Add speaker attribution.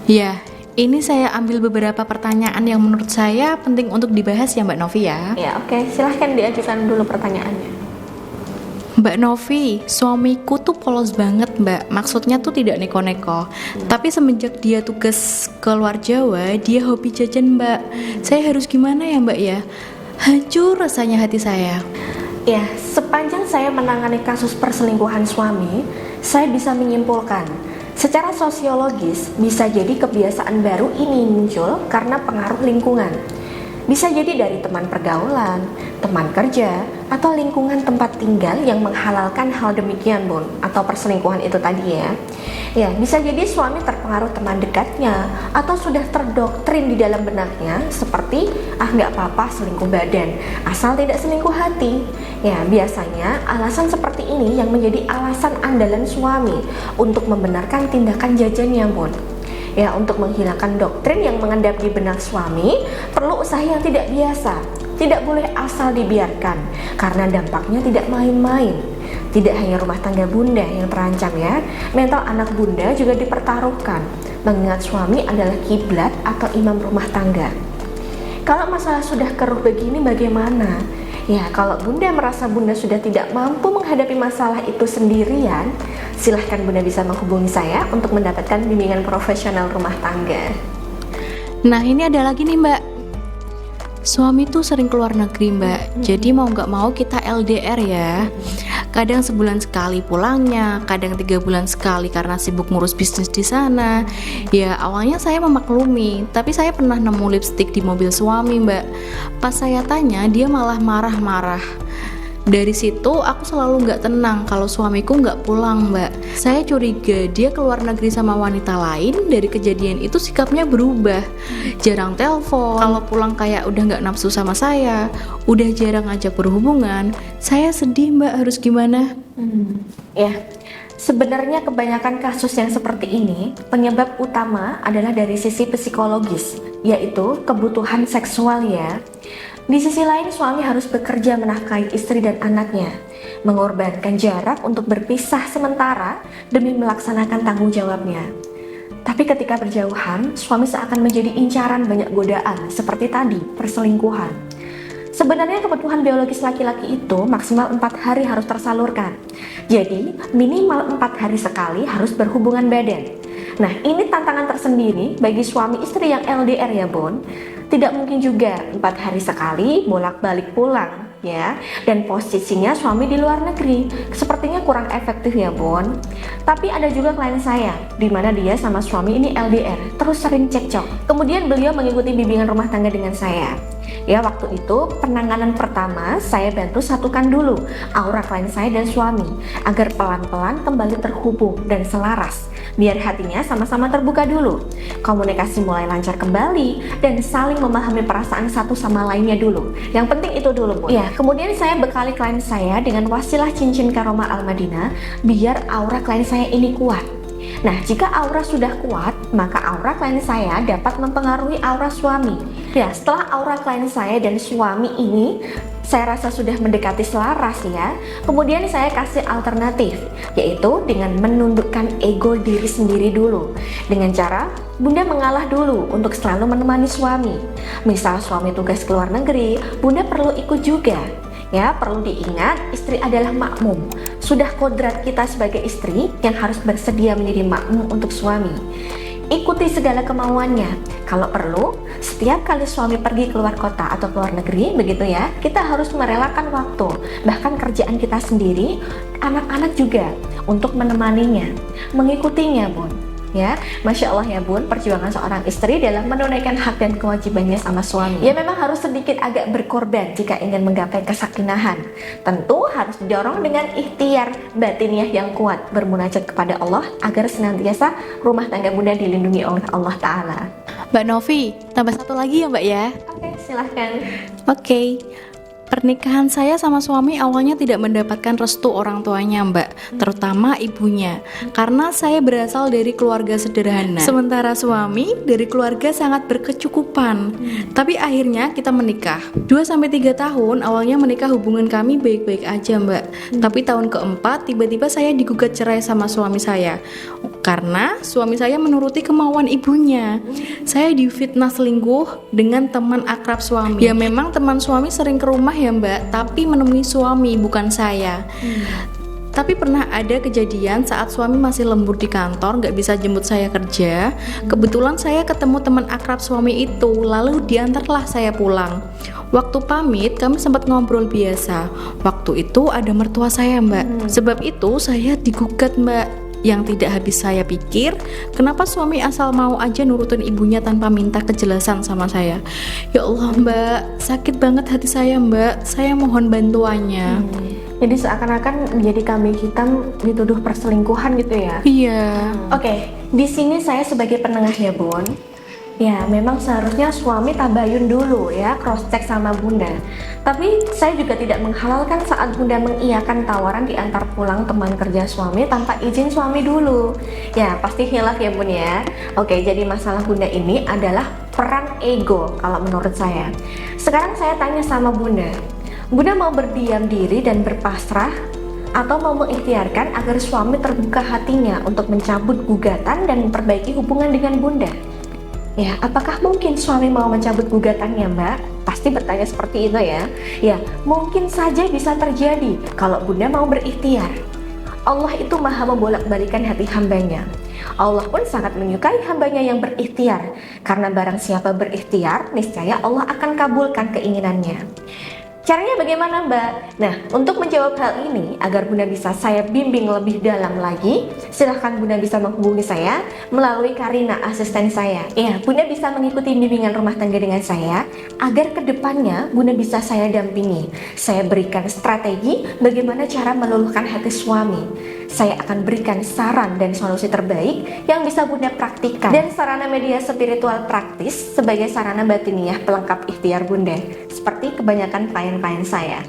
Speaker 1: Ya, ini saya ambil beberapa pertanyaan yang menurut saya penting untuk dibahas ya Mbak Novi ya.
Speaker 2: Ya, oke, silahkan diajukan dulu pertanyaannya.
Speaker 1: Mbak Novi, suamiku tuh polos banget Mbak, maksudnya tuh tidak neko-neko. Tapi semenjak dia tugas ke luar Jawa, dia hobi jajan Mbak. Saya harus gimana ya Mbak ya? Hancur rasanya hati saya.
Speaker 2: Ya, sepanjang saya menangani kasus perselingkuhan suami, saya bisa menyimpulkan, secara sosiologis bisa jadi kebiasaan baru ini muncul karena pengaruh lingkungan. Bisa jadi dari teman pergaulan, teman kerja, atau lingkungan tempat tinggal yang menghalalkan hal demikian, Bun, atau perselingkuhan itu tadi ya. Ya, bisa jadi suami terpengaruh teman dekatnya, atau sudah terdoktrin di dalam benaknya seperti, nggak apa-apa selingkuh badan, asal tidak selingkuh hati. Ya, biasanya alasan seperti ini yang menjadi alasan andalan suami untuk membenarkan tindakan jajannya, Bun. Ya, untuk menghilangkan doktrin yang mengendap di benak suami, perlu usaha yang tidak biasa. Tidak boleh asal dibiarkan, karena dampaknya tidak main-main. Tidak hanya rumah tangga bunda yang terancam ya, mental anak bunda juga dipertaruhkan, mengingat suami adalah kiblat atau imam rumah tangga. Kalau masalah sudah keruh begini bagaimana? Ya, kalau bunda merasa bunda sudah tidak mampu menghadapi masalah itu sendirian, silahkan bunda bisa menghubungi saya untuk mendapatkan bimbingan profesional rumah tangga.
Speaker 1: Nah ini ada lagi nih Mbak, suami tuh sering keluar negeri Mbak, jadi mau gak mau kita LDR ya. Kadang sebulan sekali pulangnya, kadang 3 bulan sekali karena sibuk ngurus bisnis di sana. Ya awalnya saya memaklumi, tapi saya pernah nemu lipstik di mobil suami Mbak. Pas saya tanya, dia malah marah-marah. Dari situ aku selalu nggak tenang kalau suamiku nggak pulang Mbak. Saya curiga dia keluar negeri sama wanita lain. Dari kejadian itu sikapnya berubah, jarang telepon, kalau pulang kayak udah nggak nafsu sama saya, udah jarang ngajak berhubungan. Saya sedih Mbak, harus gimana?
Speaker 2: Ya, sebenarnya kebanyakan kasus yang seperti ini penyebab utama adalah dari sisi psikologis, yaitu kebutuhan seksual ya. Di sisi lain, suami harus bekerja menafkahi istri dan anaknya, mengorbankan jarak untuk berpisah sementara demi melaksanakan tanggung jawabnya. Tapi ketika berjauhan, suami seakan menjadi incaran banyak godaan seperti tadi, perselingkuhan. Sebenarnya kebutuhan biologis laki-laki itu maksimal 4 hari harus tersalurkan. Jadi, minimal 4 hari sekali harus berhubungan badan. Nah, ini tantangan tersendiri bagi suami istri yang LDR ya, Bon. Tidak mungkin juga 4 hari sekali bolak-balik pulang ya, dan posisinya suami di luar negeri. Sepertinya kurang efektif ya, Bon. Tapi ada juga klien saya di mana dia sama suami ini LDR, terus sering cekcok. Kemudian beliau mengikuti bimbingan rumah tangga dengan saya. Ya, waktu itu penanganan pertama saya bantu satukan dulu aura klien saya dan suami agar pelan-pelan kembali terhubung dan selaras. Biar hatinya sama-sama terbuka dulu, komunikasi mulai lancar kembali, dan saling memahami perasaan satu sama lainnya dulu. Yang penting itu dulu, Bu. Ya, kemudian saya bekali klien saya dengan wasilah cincin karomah Al-Madinah biar aura klien saya ini kuat. Nah, jika aura sudah kuat, maka aura klien saya dapat mempengaruhi aura suami. Ya, setelah aura klien saya dan suami ini saya rasa sudah mendekati selaras ya, kemudian saya kasih alternatif, yaitu dengan menundukkan ego diri sendiri dulu, dengan cara bunda mengalah dulu untuk selalu menemani suami. Misal suami tugas ke luar negeri, bunda perlu ikut juga. Ya, perlu diingat, istri adalah makmum. Sudah kodrat kita sebagai istri yang harus bersedia menjadi makmum untuk suami. Ikuti segala kemauannya. Kalau perlu, setiap kali suami pergi keluar kota atau keluar negeri, begitu ya, kita harus merelakan waktu, bahkan kerjaan kita sendiri, anak-anak juga, untuk menemaninya, mengikutinya, Bun. Ya, Masya Allah ya, Bun, perjuangan seorang istri dalam menunaikan hak dan kewajibannya sama suami. Ya, memang harus sedikit agak berkorban jika ingin menggapai kesakinahan. Tentu harus didorong dengan ikhtiar batiniah yang kuat, bermunajat kepada Allah agar senantiasa rumah tangga bunda dilindungi oleh Allah Ta'ala.
Speaker 1: Mbak Novi, tambah satu lagi ya Mbak ya?
Speaker 2: Oke, silahkan.
Speaker 1: Oke. Pernikahan saya sama suami awalnya tidak mendapatkan restu orang tuanya Mbak, terutama ibunya, karena saya berasal dari keluarga sederhana, sementara suami dari keluarga sangat berkecukupan. Tapi akhirnya kita menikah 2-3 tahun. Awalnya menikah hubungan kami baik-baik aja Mbak, tapi tahun keempat tiba-tiba saya digugat cerai sama suami saya Karena suami saya menuruti kemauan ibunya. Saya difitnah selingkuh dengan teman akrab suami. Ya memang teman suami sering ke rumah ya mbak, tapi menemui suami bukan saya. Tapi pernah ada kejadian saat suami masih lembur di kantor, gak bisa jemput saya kerja. Kebetulan saya ketemu teman akrab suami itu, lalu diantarlah saya pulang. Waktu pamit kami sempat ngobrol biasa. Waktu itu ada mertua saya mbak. Sebab itu saya digugat mbak. Yang tidak habis saya pikir, kenapa suami asal mau aja nurutin ibunya tanpa minta kejelasan sama saya. Ya Allah mbak, sakit banget hati saya mbak. Saya mohon bantuannya.
Speaker 2: Jadi seakan-akan menjadi kambing hitam dituduh perselingkuhan gitu ya?
Speaker 1: Iya.
Speaker 2: Oke, di sini saya sebagai penengah ya Bun. Ya memang seharusnya suami tabayun dulu ya, cross check sama bunda. Tapi saya juga tidak menghalalkan saat bunda mengiyakan tawaran diantar pulang teman kerja suami tanpa izin suami dulu. Ya pasti hilaf ya Bun ya. Oke, jadi masalah bunda ini adalah perang ego kalau menurut saya. Sekarang saya tanya sama bunda, bunda mau berdiam diri dan berpasrah atau mau mengikhtiarkan agar suami terbuka hatinya untuk mencabut gugatan dan memperbaiki hubungan dengan bunda? Ya, apakah mungkin suami mau mencabut gugatannya mbak? Pasti bertanya seperti itu ya. Ya, mungkin saja bisa terjadi kalau bunda mau berikhtiar. Allah itu maha membolak-balikan hati hambanya. Allah pun sangat menyukai hambanya yang berikhtiar. Karena barang siapa berikhtiar, niscaya Allah akan kabulkan keinginannya. Caranya bagaimana mbak? Nah, untuk menjawab hal ini, agar bunda bisa saya bimbing lebih dalam lagi, silahkan bunda bisa menghubungi saya melalui Karina, asisten saya. Ya, bunda bisa mengikuti bimbingan rumah tangga dengan saya, agar kedepannya bunda bisa saya dampingi. Saya berikan strategi bagaimana cara meluluhkan hati suami. Saya akan berikan saran dan solusi terbaik yang bisa bunda praktikkan. Dan sarana media spiritual praktis sebagai sarana batiniah pelengkap ikhtiar bunda. Seperti kebanyakan klien-klien saya.